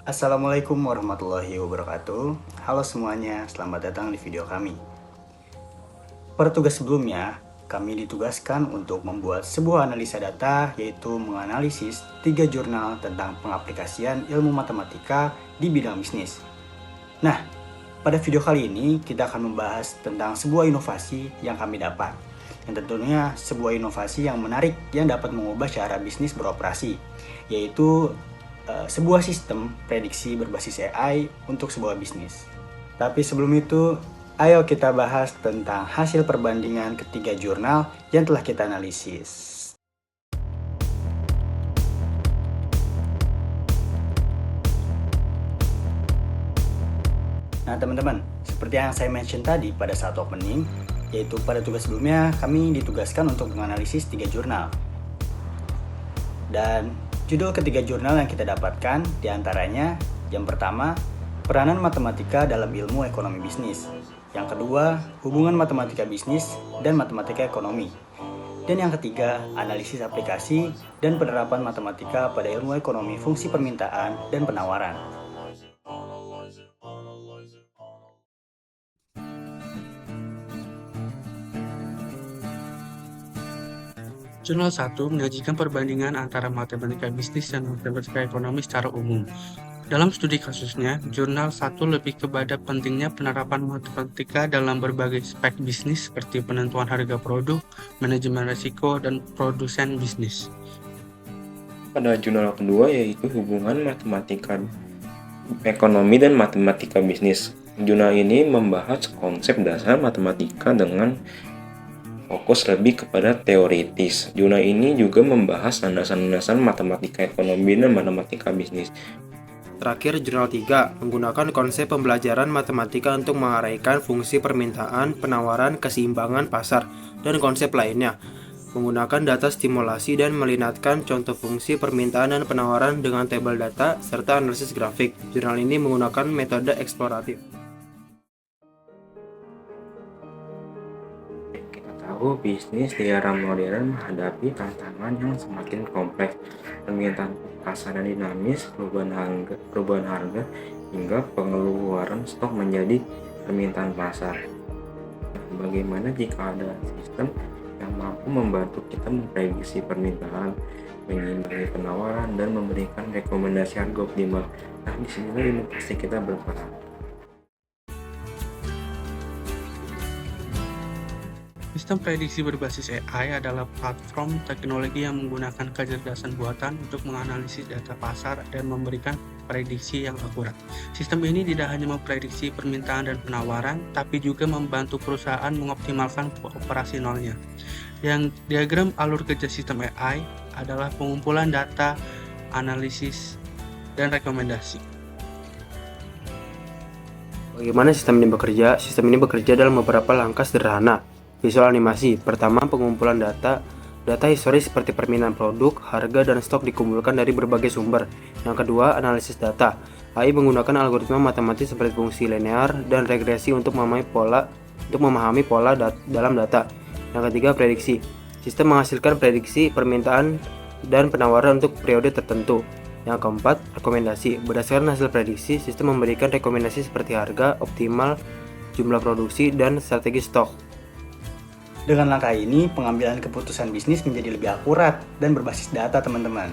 Assalamualaikum warahmatullahi wabarakatuh. Halo semuanya, selamat datang di video kami. Pada tugas sebelumnya, kami ditugaskan untuk membuat sebuah analisa data, yaitu menganalisis 3 jurnal tentang pengaplikasian ilmu matematika di bidang bisnis. Nah, pada video kali ini kita akan membahas tentang sebuah inovasi yang kami dapat. Yang tentunya sebuah inovasi yang menarik yang dapat mengubah cara bisnis beroperasi, yaitu sebuah sistem prediksi berbasis AI untuk sebuah bisnis. Tapi sebelum itu, ayo kita bahas tentang hasil perbandingan ketiga jurnal yang telah kita analisis. Nah teman-teman, seperti yang saya mention tadi pada saat opening, yaitu pada tugas sebelumnya kami ditugaskan untuk menganalisis 3 jurnal. Dan judul ketiga jurnal yang kita dapatkan diantaranya, yang pertama, peranan matematika dalam ilmu ekonomi bisnis. Yang kedua, hubungan matematika bisnis dan matematika ekonomi. Dan yang ketiga, analisis aplikasi dan penerapan matematika pada ilmu ekonomi fungsi permintaan dan penawaran. Jurnal 1 menyajikan perbandingan antara matematika bisnis dan matematika ekonomi secara umum. Dalam studi kasusnya, jurnal 1 lebih kepada pentingnya penerapan matematika dalam berbagai aspek bisnis seperti penentuan harga produk, manajemen risiko, dan produsen bisnis. Pada jurnal kedua yaitu hubungan matematika ekonomi dan matematika bisnis. Jurnal ini membahas konsep dasar matematika dengan fokus lebih kepada teoritis. Jurnal ini juga membahas landasan-landasan matematika ekonomi dan matematika bisnis. Terakhir, jurnal 3 menggunakan konsep pembelajaran matematika untuk mengarahkan fungsi permintaan, penawaran, keseimbangan pasar, dan konsep lainnya. Menggunakan data stimulasi dan melihatkan contoh fungsi permintaan dan penawaran dengan tabel data serta analisis grafik. Jurnal ini menggunakan metode eksploratif. Kita tahu bisnis di era modern menghadapi tantangan yang semakin kompleks, permintaan pasar yang dinamis, perubahan harga, hingga pengeluaran stok menjadi permintaan pasar. Bagaimana jika ada sistem yang mampu membantu kita memprediksi permintaan, menyimbangi penawaran, dan memberikan rekomendasi harga optimal? Nah, disinilah inovasi kita berperan. Sistem prediksi berbasis AI adalah platform teknologi yang menggunakan kecerdasan buatan untuk menganalisis data pasar dan memberikan prediksi yang akurat. Sistem ini tidak hanya memprediksi permintaan dan penawaran, tapi juga membantu perusahaan mengoptimalkan operasionalnya. Yang diagram alur kerja sistem AI adalah pengumpulan data, analisis, dan rekomendasi. Bagaimana sistem ini bekerja? Sistem ini bekerja dalam beberapa langkah sederhana. Visual animasi. Pertama, pengumpulan data. Data historis seperti permintaan produk, harga, dan stok dikumpulkan dari berbagai sumber. Yang kedua, analisis data. AI menggunakan algoritma matematis seperti fungsi linear dan regresi untuk memahami pola dalam data. Yang ketiga, prediksi. Sistem menghasilkan prediksi permintaan dan penawaran untuk periode tertentu. Yang keempat, rekomendasi. Berdasarkan hasil prediksi, sistem memberikan rekomendasi seperti harga optimal, jumlah produksi, dan strategi stok. Dengan langkah ini, pengambilan keputusan bisnis menjadi lebih akurat dan berbasis data, teman-teman.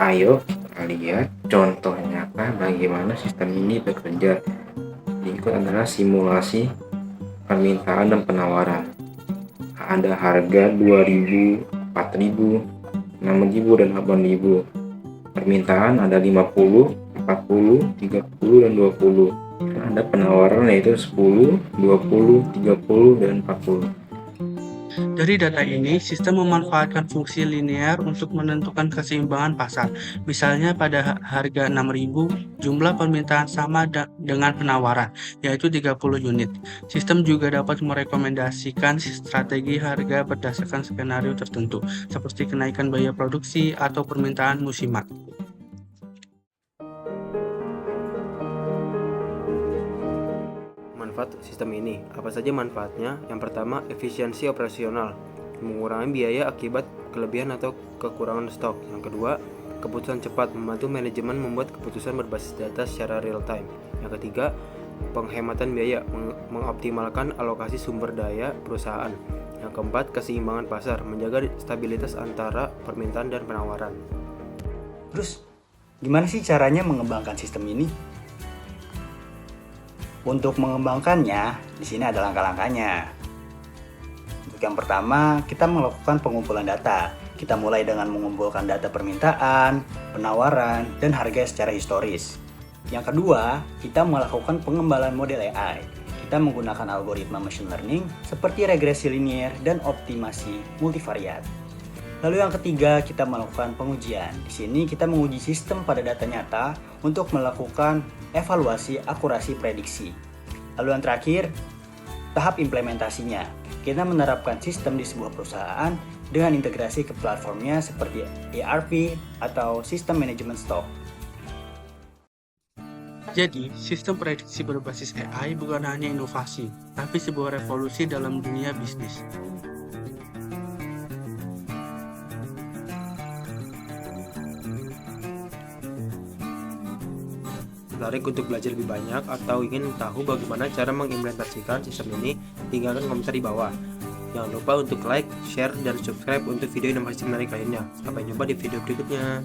Ayo kita lihat contoh nyata bagaimana sistem ini bekerja. Berikut adalah simulasi permintaan dan penawaran. Ada harga 2.000, 4.000, 6.000, dan 8.000. Permintaan ada 50, 40, 30, dan 20. Dan ada penawaran yaitu 10, 20, 30, dan 40. Dari data ini, sistem memanfaatkan fungsi linear untuk menentukan keseimbangan pasar. Misalnya pada harga 6.000, jumlah permintaan sama dengan penawaran, yaitu 30 unit. Sistem juga dapat merekomendasikan strategi harga berdasarkan skenario tertentu, seperti kenaikan biaya produksi atau permintaan musiman. manfaat sistem ini. Apa saja manfaatnya? Yang pertama, efisiensi operasional, mengurangi biaya akibat kelebihan atau kekurangan stok. Yang kedua, keputusan cepat, membantu manajemen membuat keputusan berbasis data secara real time. Yang ketiga, penghematan biaya, mengoptimalkan alokasi sumber daya perusahaan. Yang keempat, keseimbangan pasar, menjaga stabilitas antara permintaan dan penawaran. Terus, gimana sih caranya mengembangkan sistem ini? Untuk mengembangkannya, di sini ada langkah-langkahnya. Untuk yang pertama, kita melakukan pengumpulan data. Kita mulai dengan mengumpulkan data permintaan, penawaran, dan harga secara historis. Yang kedua, kita melakukan pengembangan model AI. Kita menggunakan algoritma machine learning seperti regresi linier dan optimasi multivariat. Lalu yang ketiga, kita melakukan pengujian. Di sini kita menguji sistem pada data nyata untuk melakukan evaluasi akurasi prediksi. Lalu yang terakhir, tahap implementasinya. Kita menerapkan sistem di sebuah perusahaan dengan integrasi ke platformnya seperti ERP atau sistem manajemen stok. Jadi, sistem prediksi berbasis AI bukan hanya inovasi, tapi sebuah revolusi dalam dunia bisnis. Tertarik untuk belajar lebih banyak atau ingin tahu bagaimana cara mengimplementasikan sistem ini, tinggalkan komentar di bawah. Jangan lupa untuk like, share, dan subscribe untuk video inovasi menarik lainnya. Sampai jumpa di video berikutnya.